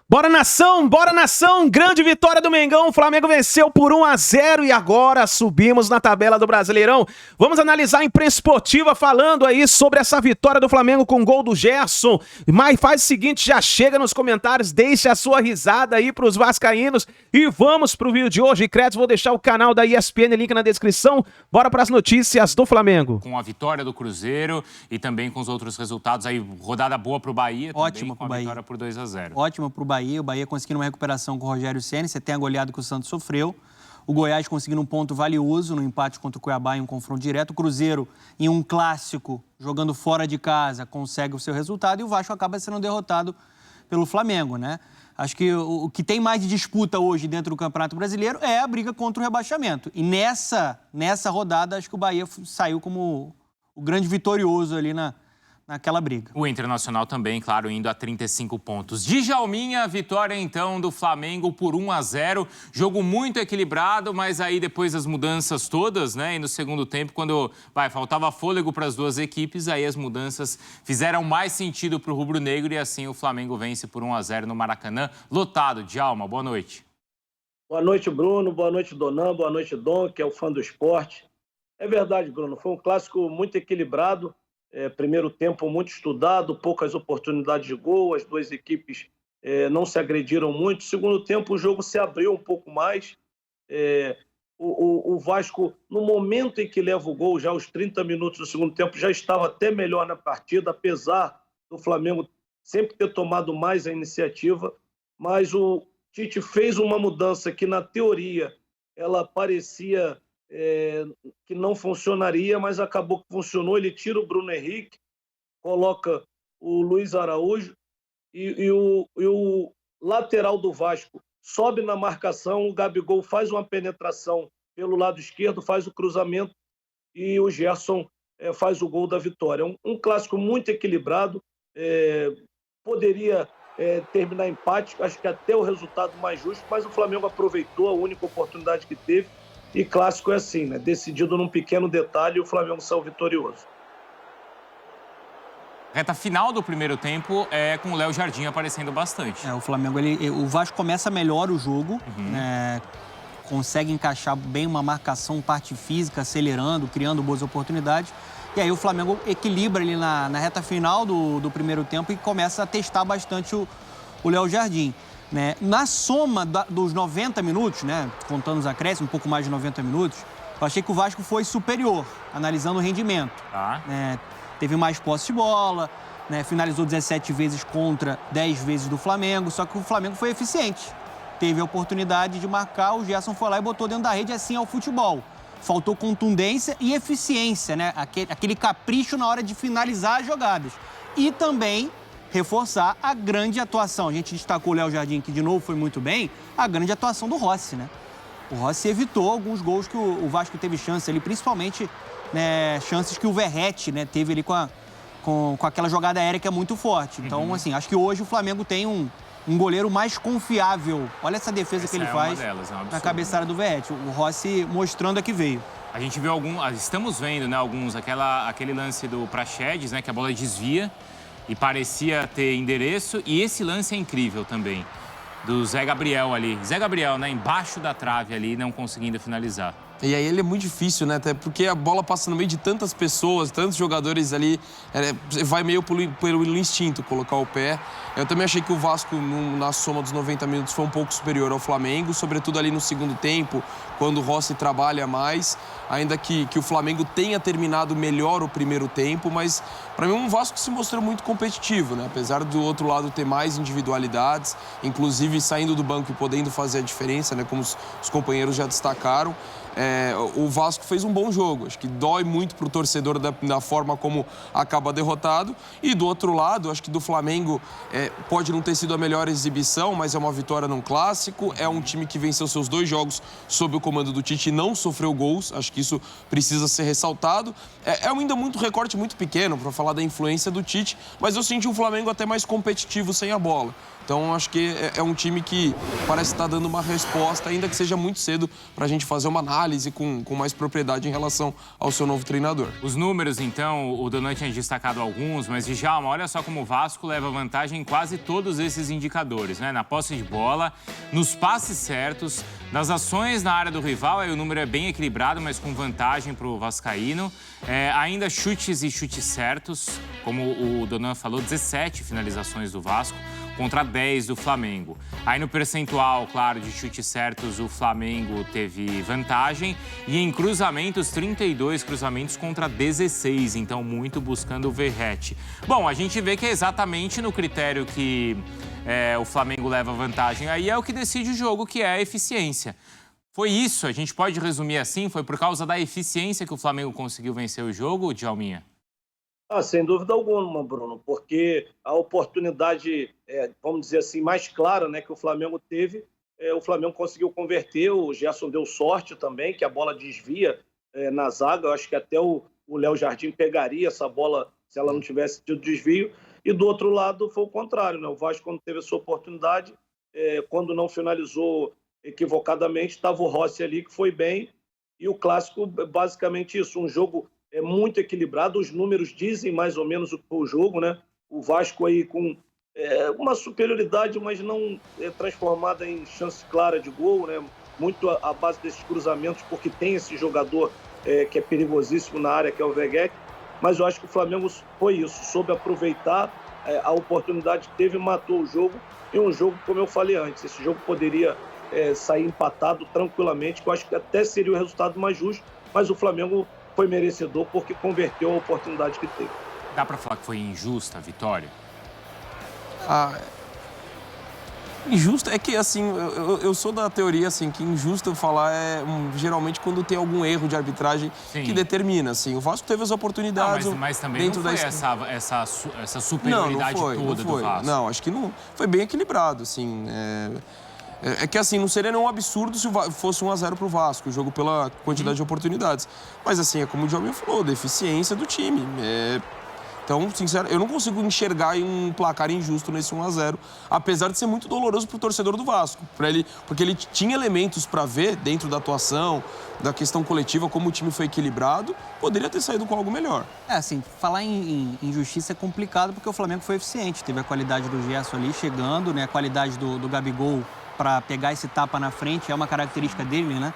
Bora nação, grande vitória do Mengão, o Flamengo venceu por 1-0 e agora subimos na tabela do Brasileirão. Vamos analisar a imprensa esportiva falando aí sobre essa vitória do Flamengo com gol do Gerson. Mas faz o seguinte, já chega nos comentários, deixa a sua risada aí pros vascaínos e vamos pro vídeo de hoje. Créditos, vou deixar o canal da ESPN, link na descrição. Bora pras notícias do Flamengo. Com a vitória do Cruzeiro e também com os outros resultados aí, rodada boa pro Bahia. Ótima pro Bahia. Vitória por 2-0. Ótima pro Bahia. O Bahia conseguindo uma recuperação com o Rogério Ceni. Você tem a goleada que o Santos sofreu. O Goiás conseguindo um ponto valioso no empate contra o Cuiabá em um confronto direto. O Cruzeiro, em um clássico, jogando fora de casa, consegue o seu resultado. E o Vasco acaba sendo derrotado pelo Flamengo, né? Acho que o que tem mais de disputa hoje dentro do Campeonato Brasileiro é a briga contra o rebaixamento. E nessa rodada, acho que o Bahia saiu como o grande vitorioso ali naquela briga. O Internacional também, claro, indo a 35 pontos. Djalminha, vitória então do Flamengo por 1-0. Jogo muito equilibrado, mas aí depois das mudanças todas, né? E no segundo tempo, quando faltava fôlego para as duas equipes, aí as mudanças fizeram mais sentido para o rubro-negro e assim o Flamengo vence por 1-0 no Maracanã. Lotado. Djalma, boa noite. Boa noite, Bruno. Boa noite, Donan. Boa noite, Dom, que é o fã do esporte. É verdade, Bruno. Foi um clássico muito equilibrado. Primeiro tempo muito estudado, poucas oportunidades de gol, as duas equipes não se agrediram muito. Segundo tempo, o jogo se abriu um pouco mais. O Vasco, no momento em que leva o gol, já aos 30 minutos do segundo tempo, já estava até melhor na partida, apesar do Flamengo sempre ter tomado mais a iniciativa. Mas o Tite fez uma mudança que, na teoria, ela parecia que não funcionaria, mas acabou que funcionou. Ele tira o Bruno Henrique, coloca o Luiz Araújo e o lateral do Vasco sobe na marcação, o Gabigol faz uma penetração pelo lado esquerdo, faz o cruzamento e o Gerson faz o gol da vitória. Um clássico muito equilibrado, poderia terminar empate, acho que até o resultado mais justo, mas o Flamengo aproveitou a única oportunidade que teve. E clássico é assim, né? Decidido num pequeno detalhe, o Flamengo saiu vitorioso. Reta final do primeiro tempo com o Léo Jardim aparecendo bastante. O Flamengo, o Vasco começa melhor o jogo, né? Consegue encaixar bem uma marcação, parte física, acelerando, criando boas oportunidades. E aí o Flamengo equilibra ali na reta final do primeiro tempo e começa a testar bastante o Léo Jardim. Né? Na soma dos 90 minutos, né? Contando os acréscimos, um pouco mais de 90 minutos, eu achei que o Vasco foi superior, analisando o rendimento. Teve mais posse de bola, né? Finalizou 17 vezes contra 10 vezes do Flamengo, só que o Flamengo foi eficiente. Teve a oportunidade de marcar, o Gerson foi lá e botou dentro da rede, assim é o futebol. Faltou contundência e eficiência, né? Aquele capricho na hora de finalizar as jogadas. E também reforçar a grande atuação. A gente destacou o Léo Jardim, que de novo foi muito bem, a grande atuação do Rossi, né? O Rossi evitou alguns gols que o Vasco teve chance ali, principalmente, né, chances que o Verratti, né, teve ali com aquela jogada aérea que é muito forte. Então, assim, acho que hoje o Flamengo tem um goleiro mais confiável. Olha essa defesa que ele faz na cabeçada do Verratti. O Rossi mostrando a que veio. A gente viu estamos vendo, né, aquele lance do Praxedes, né, que a bola desvia e parecia ter endereço. E esse lance é incrível também, do Zé Gabriel ali. Zé Gabriel, né, embaixo da trave ali, não conseguindo finalizar. E aí ele é muito difícil, né? Até porque a bola passa no meio de tantas pessoas, tantos jogadores ali, vai meio pelo instinto colocar o pé. Eu também achei que o Vasco, na soma dos 90 minutos, foi um pouco superior ao Flamengo, sobretudo ali no segundo tempo, quando o Rossi trabalha mais, ainda que o Flamengo tenha terminado melhor o primeiro tempo, mas para mim um Vasco se mostrou muito competitivo, né? Apesar do outro lado ter mais individualidades, inclusive saindo do banco e podendo fazer a diferença, né? Como os companheiros já destacaram. O Vasco fez um bom jogo. Acho que dói muito pro torcedor da forma como acaba derrotado. E do outro lado, acho que do Flamengo pode não ter sido a melhor exibição, mas é uma vitória num clássico. É um time que venceu seus 2 jogos sob o comando do Tite e não sofreu gols. Acho que isso precisa ser ressaltado. É ainda muito recorte muito pequeno para falar da influência do Tite, mas eu senti um Flamengo até mais competitivo sem a bola. Então, acho que é um time que parece estar dando uma resposta, ainda que seja muito cedo, para a gente fazer uma análise com mais propriedade em relação ao seu novo treinador. Os números, então, o Donan tinha destacado alguns, mas, Djalma, olha só como o Vasco leva vantagem em quase todos esses indicadores, né? Na posse de bola, nos passes certos, nas ações na área do rival, aí o número é bem equilibrado, mas com vantagem para o vascaíno. Ainda chutes e chutes certos, como o Donan falou, 17 finalizações do Vasco contra 10 do Flamengo. Aí no percentual, claro, de chutes certos, o Flamengo teve vantagem. E em cruzamentos, 32 cruzamentos contra 16, então muito buscando o Verratti. Bom, a gente vê que é exatamente no critério que o Flamengo leva vantagem. Aí é o que decide o jogo, que é a eficiência. Foi isso, a gente pode resumir assim? Foi por causa da eficiência que o Flamengo conseguiu vencer o jogo, Djalminha? Sem dúvida alguma, Bruno, porque a oportunidade, vamos dizer assim, mais clara, né, que o Flamengo teve, o Flamengo conseguiu converter, o Gerson deu sorte também, que a bola desvia na zaga, eu acho que até o Léo Jardim pegaria essa bola se ela não tivesse tido desvio, e do outro lado foi o contrário, né? O Vasco, quando teve a sua oportunidade, quando não finalizou equivocadamente, estava o Rossi ali, que foi bem, e o clássico, basicamente isso, um jogo muito equilibrado, os números dizem mais ou menos o que foi o jogo, né? O Vasco aí com uma superioridade, mas não transformada em chance clara de gol, né? Muito à base desses cruzamentos, porque tem esse jogador que é perigosíssimo na área, que é o Veguete, mas eu acho que o Flamengo foi isso, soube aproveitar a oportunidade que teve e matou o jogo, e um jogo, como eu falei antes, esse jogo poderia sair empatado tranquilamente, que eu acho que até seria o resultado mais justo, mas o Flamengo foi merecedor porque converteu a oportunidade que teve. Dá para falar que foi injusta a vitória? Injusto é que, assim, eu sou da teoria, assim, que injusto eu falar geralmente quando tem algum erro de arbitragem que determina, assim. O Vasco teve as oportunidades mas também dentro não foi essa superioridade toda do Vasco. Não, acho que não. Foi bem equilibrado, assim. É que, assim, não seria nenhum absurdo se fosse 1-0 pro Vasco, o jogo pela quantidade de oportunidades. Mas, assim, é como o Djalminha falou, da eficiência do time. Então, sincero, eu não consigo enxergar um placar injusto nesse 1-0, apesar de ser muito doloroso pro torcedor do Vasco, porque ele tinha elementos para ver dentro da atuação, da questão coletiva, como o time foi equilibrado, poderia ter saído com algo melhor. Assim, falar em injustiça é complicado porque o Flamengo foi eficiente, teve a qualidade do Gerson ali chegando, né, a qualidade do Gabigol para pegar esse tapa na frente, é uma característica dele, né,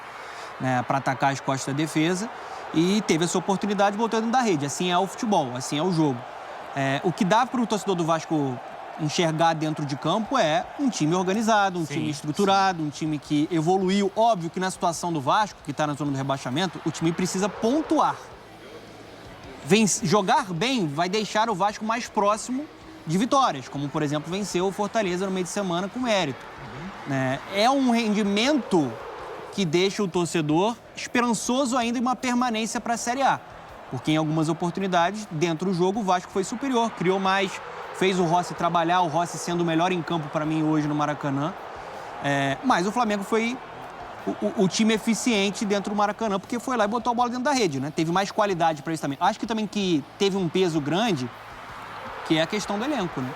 para atacar as costas da defesa. E teve essa oportunidade botando da rede. Assim é o futebol, assim é o jogo. O que dá para o torcedor do Vasco enxergar dentro de campo é um time organizado, um time estruturado, um time que evoluiu. Óbvio que na situação do Vasco, que está na zona do rebaixamento, o time precisa pontuar. Jogar bem vai deixar o Vasco mais próximo de vitórias, como, por exemplo, venceu o Fortaleza no meio de semana com mérito. É um rendimento que deixa o torcedor esperançoso ainda em uma permanência para a Série A. Porque em algumas oportunidades, dentro do jogo, o Vasco foi superior, criou mais, fez o Rossi trabalhar, o Rossi sendo o melhor em campo para mim hoje no Maracanã. Mas o Flamengo foi o time eficiente dentro do Maracanã, porque foi lá e botou a bola dentro da rede, né? Teve mais qualidade para isso também. Acho que também que teve um peso grande, que é a questão do elenco, né?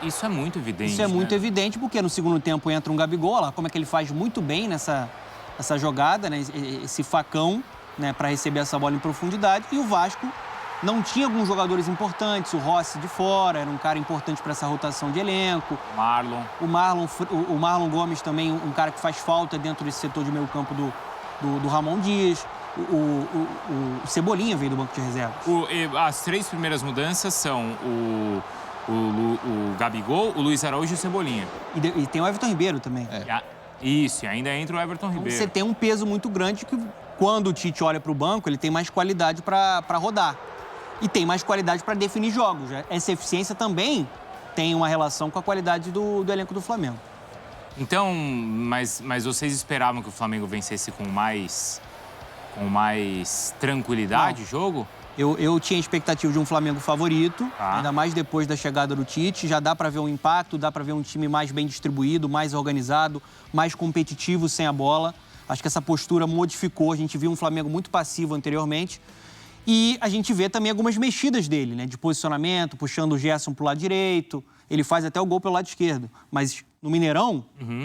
Isso é muito evidente. Isso é muito evidente, porque no segundo tempo entra um Gabigol, lá, como é que ele faz muito bem nessa jogada, né? Esse facão, né, para receber essa bola em profundidade. E o Vasco não tinha alguns jogadores importantes, o Rossi de fora, era um cara importante para essa rotação de elenco. O Marlon Gomes também, um cara que faz falta dentro desse setor de meio campo do Ramon Dias. O Cebolinha veio do banco de reservas. As três primeiras mudanças são o Gabigol, o Luiz Araújo e o Cebolinha. E tem o Everton Ribeiro também. Isso, e ainda entra o Everton Ribeiro. Você tem um peso muito grande que, quando o Tite olha para o banco, ele tem mais qualidade para rodar. E tem mais qualidade para definir jogos. Essa eficiência também tem uma relação com a qualidade do elenco do Flamengo. Então, mas vocês esperavam que o Flamengo vencesse com mais tranquilidade o jogo? Eu tinha expectativa de um Flamengo favorito, ainda mais depois da chegada do Tite. Já dá para ver um impacto, dá para ver um time mais bem distribuído, mais organizado, mais competitivo sem a bola. Acho que essa postura modificou. A gente viu um Flamengo muito passivo anteriormente. E a gente vê também algumas mexidas dele, né? De posicionamento, puxando o Gerson pro lado direito. Ele faz até o gol pelo lado esquerdo. Mas no Mineirão,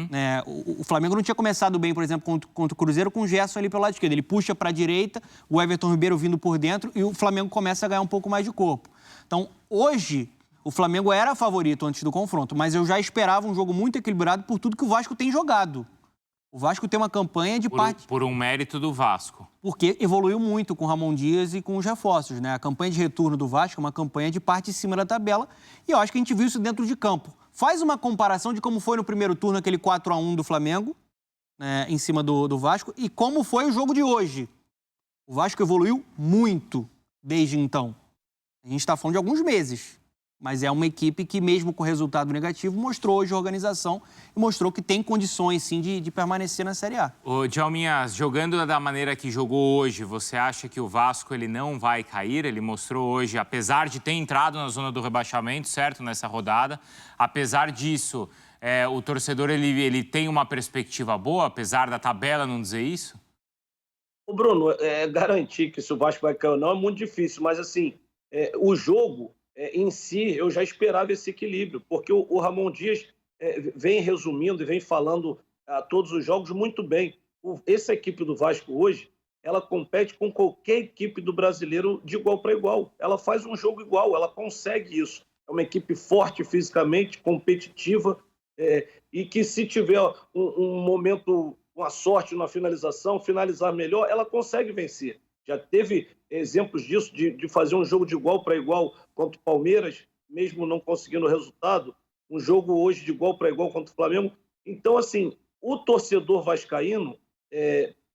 né, o Flamengo não tinha começado bem, por exemplo, contra o Cruzeiro, com o Gerson ali pelo lado esquerdo. Ele puxa para a direita, o Everton Ribeiro vindo por dentro e o Flamengo começa a ganhar um pouco mais de corpo. Então, hoje, o Flamengo era favorito antes do confronto, mas eu já esperava um jogo muito equilibrado por tudo que o Vasco tem jogado. O Vasco tem uma campanha de parte... Por um mérito do Vasco. Porque evoluiu muito com o Ramon Dias e com os reforços, né? A campanha de retorno do Vasco é uma campanha de parte em cima da tabela e eu acho que a gente viu isso dentro de campo. Faz uma comparação de como foi no primeiro turno aquele 4-1 do Flamengo, né, em cima do Vasco, e como foi o jogo de hoje. O Vasco evoluiu muito desde então. A gente está falando de alguns meses. Mas é uma equipe que, mesmo com resultado negativo, mostrou hoje a organização e mostrou que tem condições, sim, de permanecer na Série A. Ô, Djalminha, jogando da maneira que jogou hoje, você acha que o Vasco ele não vai cair? Ele mostrou hoje, apesar de ter entrado na zona do rebaixamento, certo, nessa rodada, apesar disso, o torcedor ele tem uma perspectiva boa, apesar da tabela não dizer isso? Ô Bruno, garantir que se o Vasco vai cair ou não é muito difícil, mas assim, o jogo... em si, eu já esperava esse equilíbrio, porque o Ramon Dias vem resumindo e vem falando todos os jogos muito bem. Essa equipe do Vasco hoje, ela compete com qualquer equipe do brasileiro de igual para igual. Ela faz um jogo igual, ela consegue isso. É uma equipe forte fisicamente, competitiva, e que se tiver um momento, uma sorte na finalização, finalizar melhor, ela consegue vencer. Já teve exemplos disso, de fazer um jogo de igual para igual contra o Palmeiras, mesmo não conseguindo o resultado. Um jogo hoje de igual para igual contra o Flamengo. Então, assim, o torcedor vascaíno,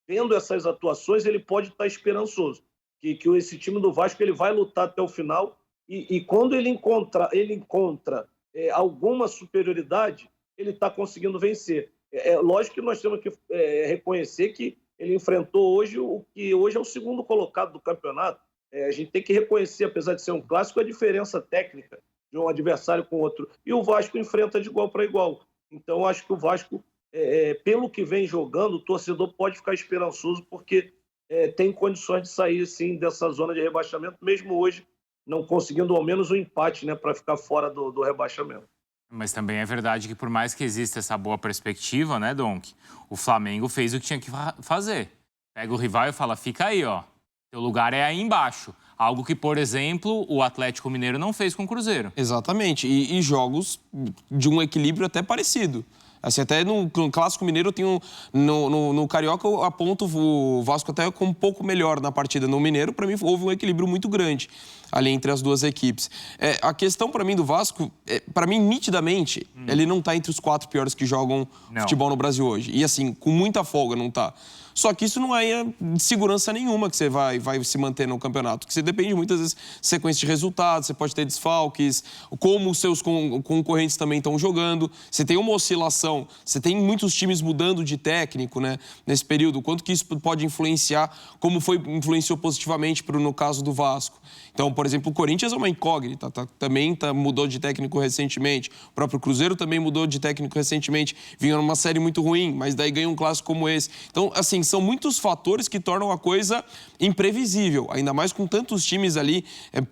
vendo essas atuações, ele pode estar esperançoso. Que esse time do Vasco ele vai lutar até o final e quando ele encontra alguma superioridade, ele está conseguindo vencer. Lógico que nós temos que reconhecer que ele enfrentou hoje o que hoje é o segundo colocado do campeonato. A gente tem que reconhecer, apesar de ser um clássico, a diferença técnica de um adversário com outro. E o Vasco enfrenta de igual para igual. Então, acho que o Vasco, pelo que vem jogando, o torcedor pode ficar esperançoso, porque tem condições de sair, sim, dessa zona de rebaixamento, mesmo hoje não conseguindo ao menos um empate, né, para ficar fora do rebaixamento. Mas também é verdade que, por mais que exista essa boa perspectiva, né, Donk? O Flamengo fez o que tinha que fazer. Pega o rival e fala, fica aí, ó. Teu lugar é aí embaixo. Algo que, por exemplo, o Atlético Mineiro não fez com o Cruzeiro. Exatamente. E jogos de um equilíbrio até parecido. Assim, até no Clássico Mineiro eu tenho... No Carioca eu aponto o Vasco até como um pouco melhor na partida. No Mineiro, para mim, houve um equilíbrio muito grande ali entre as duas equipes. A questão, para mim, do Vasco, para mim, nitidamente, ele não está entre os 4 piores que jogam futebol no Brasil hoje. E, assim, com muita folga não está. Só que isso não é segurança nenhuma que você vai se manter no campeonato. Porque você depende muitas vezes de sequência de resultados, você pode ter desfalques, como os seus concorrentes também estão jogando. Você tem uma oscilação, você tem muitos times mudando de técnico, né, nesse período. Quanto que isso pode influenciar, como influenciou positivamente no caso do Vasco. Então, por exemplo, o Corinthians é uma incógnita, também mudou de técnico recentemente. O próprio Cruzeiro também mudou de técnico recentemente. Vinha numa série muito ruim, mas daí ganha um clássico como esse. Então, assim, são muitos fatores que tornam a coisa imprevisível, ainda mais com tantos times ali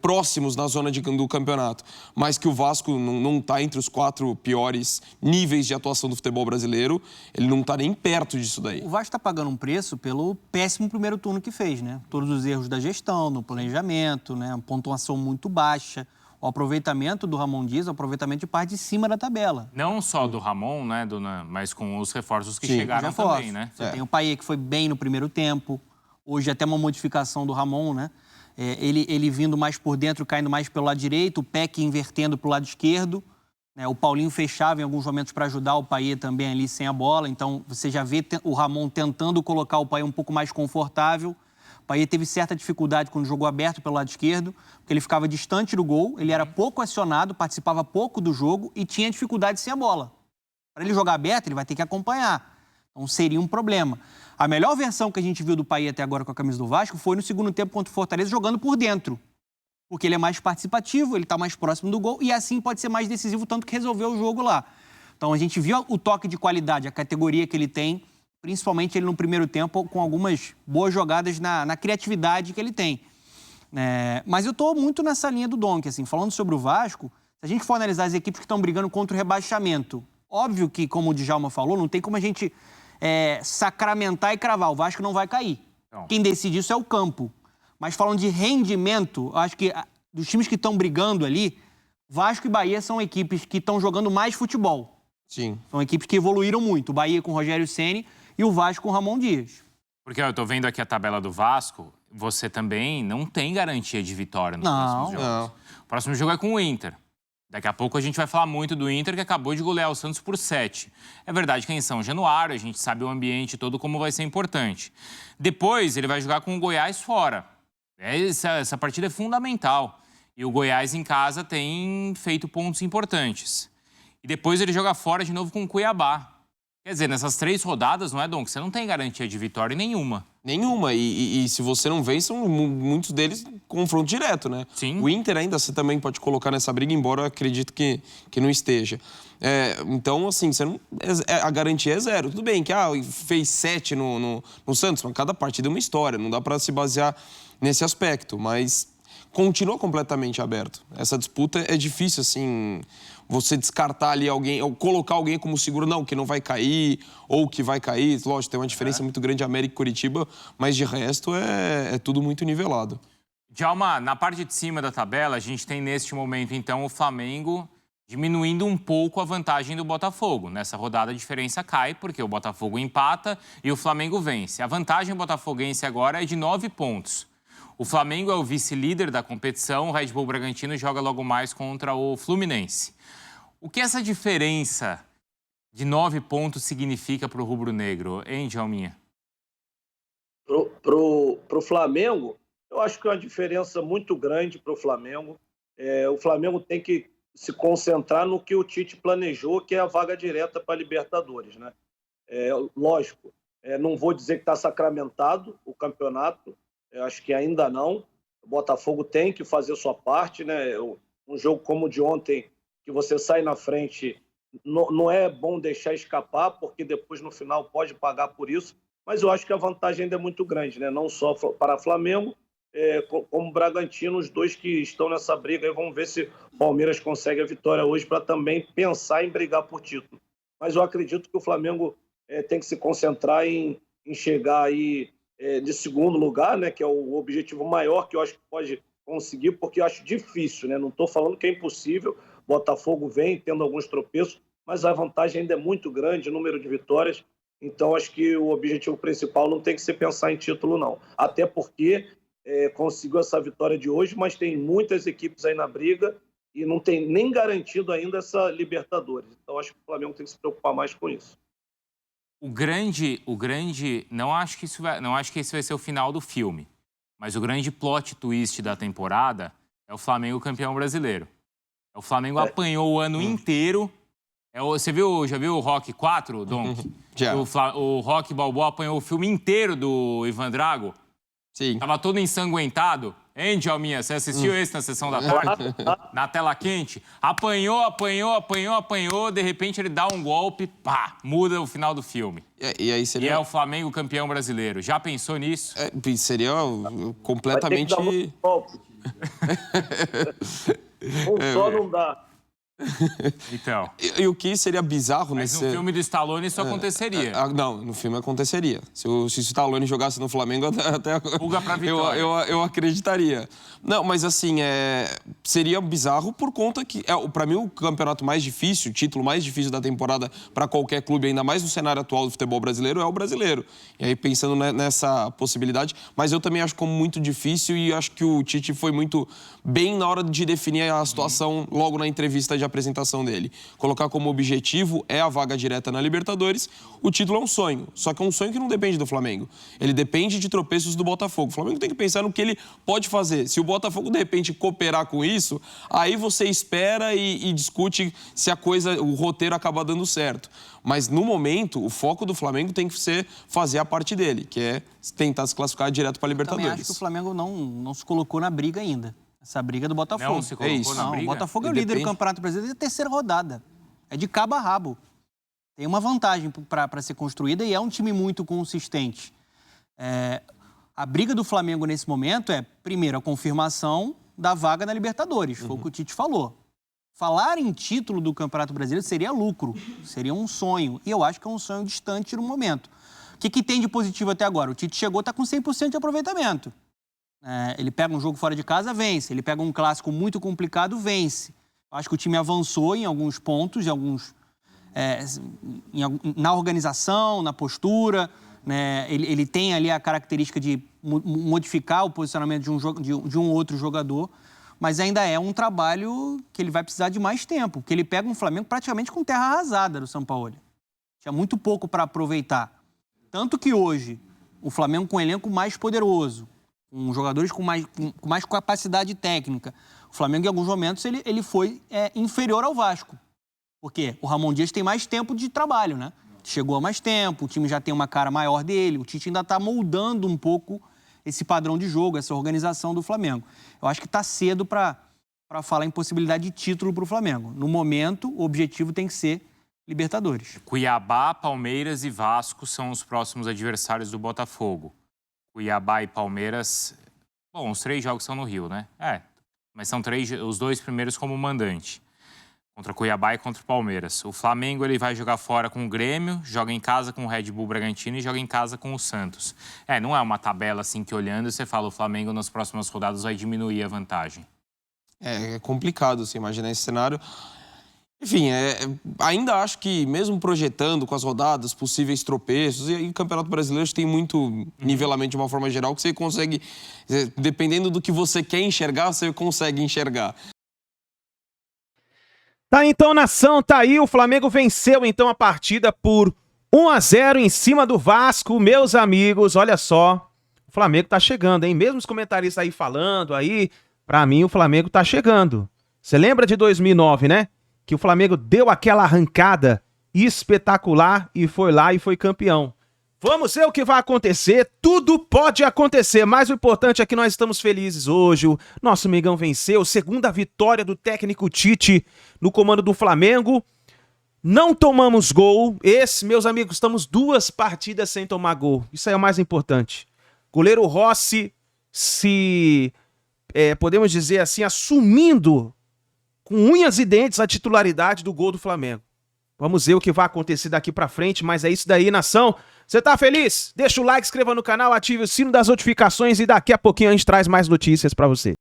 próximos na zona do campeonato. Mas que o Vasco não está entre os 4 piores níveis de atuação do futebol brasileiro, ele não está nem perto disso daí. O Vasco está pagando um preço pelo péssimo primeiro turno que fez, né? Todos os erros da gestão, no planejamento, né? Uma pontuação muito baixa. O aproveitamento do Ramon Dias, o aproveitamento de parte de cima da tabela. Não só do Ramon, né, mas com os reforços que chegaram também, né? Você tem o Payet, que foi bem no primeiro tempo. Hoje até uma modificação do Ramon, né? Ele vindo mais por dentro, caindo mais pelo lado direito, o Peck invertendo para o lado esquerdo. Né? O Paulinho fechava em alguns momentos para ajudar o Payet também ali sem a bola. Então você já vê o Ramon tentando colocar o Payet um pouco mais confortável. O Payet teve certa dificuldade quando jogou aberto pelo lado esquerdo, porque ele ficava distante do gol, ele era pouco acionado, participava pouco do jogo e tinha dificuldade sem a bola. Para ele jogar aberto, ele vai ter que acompanhar. Então seria um problema. A melhor versão que a gente viu do Payet até agora com a camisa do Vasco foi no segundo tempo contra o Fortaleza, jogando por dentro. Porque ele é mais participativo, ele está mais próximo do gol e assim pode ser mais decisivo, tanto que resolveu o jogo lá. Então a gente viu o toque de qualidade, a categoria que ele tem, principalmente ele no primeiro tempo, com algumas boas jogadas na criatividade que ele tem. Mas eu estou muito nessa linha do Donk, assim, falando sobre o Vasco, se a gente for analisar as equipes que estão brigando contra o rebaixamento, óbvio que, como o Djalma falou, não tem como a gente sacramentar e cravar. O Vasco não vai cair. Não. Quem decide isso é o campo. Mas falando de rendimento, acho que dos times que estão brigando ali, Vasco e Bahia são equipes que estão jogando mais futebol. Sim. São equipes que evoluíram muito. O Bahia com o Rogério Ceni e o Vasco com o Ramon Dias. Porque eu tô vendo aqui a tabela do Vasco, você também não tem garantia de vitória nos próximos jogos. Não. O próximo jogo é com o Inter. Daqui a pouco a gente vai falar muito do Inter, que acabou de golear o Santos por 7. É verdade que é em São Januário, a gente sabe o ambiente todo como vai ser importante. Depois ele vai jogar com o Goiás fora. Essa partida é fundamental. E o Goiás em casa tem feito pontos importantes. E depois ele joga fora de novo com o Cuiabá. Quer dizer, nessas 3 rodadas, não é, Dom? Que você não tem garantia de vitória nenhuma. Nenhuma. E se você não vence, são muitos deles confronto direto, né? Sim. O Inter ainda você também pode colocar nessa briga, embora eu acredito que não esteja. Então, assim, você não, a garantia é 0. Tudo bem que fez 7 no Santos, mas cada partida é uma história. Não dá para se basear nesse aspecto, mas continua completamente aberto. Essa disputa é difícil, assim, você descartar ali alguém, ou colocar alguém como seguro, não, que não vai cair, ou que vai cair. Lógico, tem uma diferença muito grande América e Curitiba, mas de resto é tudo muito nivelado. Djalma, na parte de cima da tabela, a gente tem neste momento, então, o Flamengo diminuindo um pouco a vantagem do Botafogo. Nessa rodada a diferença cai, porque o Botafogo empata e o Flamengo vence. A vantagem botafoguense agora é de 9 pontos. O Flamengo é o vice-líder da competição, o Red Bull Bragantino joga logo mais contra o Fluminense. O que essa diferença de 9 pontos significa para o rubro-negro, hein, Djalminha? Pro Flamengo, eu acho que é uma diferença muito grande para o Flamengo. O Flamengo tem que se concentrar no que o Tite planejou, que é a vaga direta para a Libertadores, né? Lógico, não vou dizer que está sacramentado o campeonato, eu acho que ainda não. O Botafogo tem que fazer sua parte, né? Um jogo como o de ontem, que você sai na frente, não é bom deixar escapar, porque depois no final pode pagar por isso, mas eu acho que a vantagem ainda é muito grande, né? Não só para Flamengo, como Bragantino, os dois que estão nessa briga. Aí vamos ver se o Palmeiras consegue a vitória hoje para também pensar em brigar por título. Mas eu acredito que o Flamengo tem que se concentrar em chegar aí de segundo lugar, né, que é o objetivo maior que eu acho que pode conseguir, porque eu acho difícil, né? Não estou falando que é impossível. Botafogo vem tendo alguns tropeços, mas a vantagem ainda é muito grande, o número de vitórias. Então, acho que o objetivo principal não tem que ser pensar em título, não. Até porque conseguiu essa vitória de hoje, mas tem muitas equipes aí na briga e não tem nem garantido ainda essa Libertadores. Então, acho que o Flamengo tem que se preocupar mais com isso. O grande, não acho que esse vai ser o final do filme, mas o grande plot twist da temporada é o Flamengo campeão brasileiro. O Flamengo apanhou o ano inteiro. Você já viu o Rock 4, Donk? Já. O Rock Balboa apanhou o filme inteiro do Ivan Drago. Sim. Tava todo ensanguentado. Hein, Djalminha? Você assistiu esse na sessão da tarde? Na tela quente? Apanhou. De repente ele dá um golpe, pá, muda o final do filme. E aí seria... E é o Flamengo campeão brasileiro. Já pensou nisso? Seria completamente... Vai ter que dar muito golpe. Só não dá. Então. E o que seria bizarro mas nesse... no filme do Stallone isso aconteceria. Não, no filme aconteceria. Se o Stallone jogasse no Flamengo, até Fuga pra vitória. eu acreditaria. Não, mas assim, seria bizarro por conta que... Pra mim, o campeonato mais difícil, o título mais difícil da temporada para qualquer clube, ainda mais no cenário atual do futebol brasileiro, é o brasileiro. E aí, pensando nessa possibilidade, mas eu também acho como muito difícil e acho que o Tite foi muito bem na hora de definir a situação logo na entrevista de apresentação dele. Colocar como objetivo a vaga direta na Libertadores. O título é um sonho, só que é um sonho que não depende do Flamengo. Ele depende de tropeços do Botafogo. O Flamengo tem que pensar no que ele pode fazer. Se o Botafogo, de repente, cooperar com isso, aí você espera e discute se o roteiro acaba dando certo. Mas, no momento, o foco do Flamengo tem que ser fazer a parte dele, que é tentar se classificar direto para a Libertadores. Eu também acho que o Flamengo não se colocou na briga ainda. Essa briga do Botafogo. Não se colocou na briga? O Botafogo é o líder do Campeonato Brasileiro e a terceira rodada. É de cabo a rabo. Tem uma vantagem para ser construída e é um time muito consistente. A briga do Flamengo nesse momento é, primeiro, a confirmação da vaga na Libertadores. Foi o que o Tite falou. Falar em título do Campeonato Brasileiro seria lucro, seria um sonho. E eu acho que é um sonho distante no momento. O que tem de positivo até agora? O Tite chegou, está com 100% de aproveitamento. Ele pega um jogo fora de casa, vence. Ele pega um clássico muito complicado, vence. Eu acho que o time avançou em alguns pontos, na organização, na postura. Né? Ele tem ali a característica de modificar o posicionamento de um outro jogador, mas ainda é um trabalho que ele vai precisar de mais tempo, porque ele pega um Flamengo praticamente com terra arrasada do Sampaoli. Tinha muito pouco para aproveitar. Tanto que hoje, o Flamengo com um elenco mais poderoso, com jogadores com mais capacidade técnica, o Flamengo em alguns momentos ele foi inferior ao Vasco. Porque o Ramon Dias tem mais tempo de trabalho, né? Chegou há mais tempo, o time já tem uma cara maior dele, o Tite ainda está moldando um pouco esse padrão de jogo, essa organização do Flamengo. Eu acho que está cedo para falar em possibilidade de título para o Flamengo. No momento, o objetivo tem que ser Libertadores. Cuiabá, Palmeiras e Vasco são os próximos adversários do Botafogo. Cuiabá e Palmeiras... Bom, os 3 jogos são no Rio, né? Mas são os 2 primeiros como mandante. Contra Cuiabá e contra o Palmeiras. O Flamengo ele vai jogar fora com o Grêmio, joga em casa com o Red Bull Bragantino e joga em casa com o Santos. Não é uma tabela assim que olhando você fala o Flamengo nas próximas rodadas vai diminuir a vantagem. É complicado você imaginar esse cenário. Enfim, ainda acho que mesmo projetando com as rodadas, possíveis tropeços, e aí o Campeonato Brasileiro tem muito nivelamento de uma forma geral que você consegue, dependendo do que você quer enxergar, você consegue enxergar. Tá então, nação, tá aí, o Flamengo venceu então a partida por 1-0 em cima do Vasco, meus amigos, olha só, o Flamengo tá chegando, hein, mesmo os comentaristas aí falando aí, pra mim o Flamengo tá chegando. Você lembra de 2009, né, que o Flamengo deu aquela arrancada espetacular e foi lá e foi campeão. Vamos ver o que vai acontecer, tudo pode acontecer, mas o importante é que nós estamos felizes hoje, o nosso Mengão venceu, segunda vitória do técnico Tite no comando do Flamengo, não tomamos gol, meus amigos, estamos 2 partidas sem tomar gol, isso aí é o mais importante. Goleiro Rossi podemos dizer assim, assumindo com unhas e dentes a titularidade do gol do Flamengo. Vamos ver o que vai acontecer daqui pra frente, mas é isso daí, nação. Você tá feliz? Deixa o like, inscreva no canal, ative o sino das notificações e daqui a pouquinho a gente traz mais notícias pra você.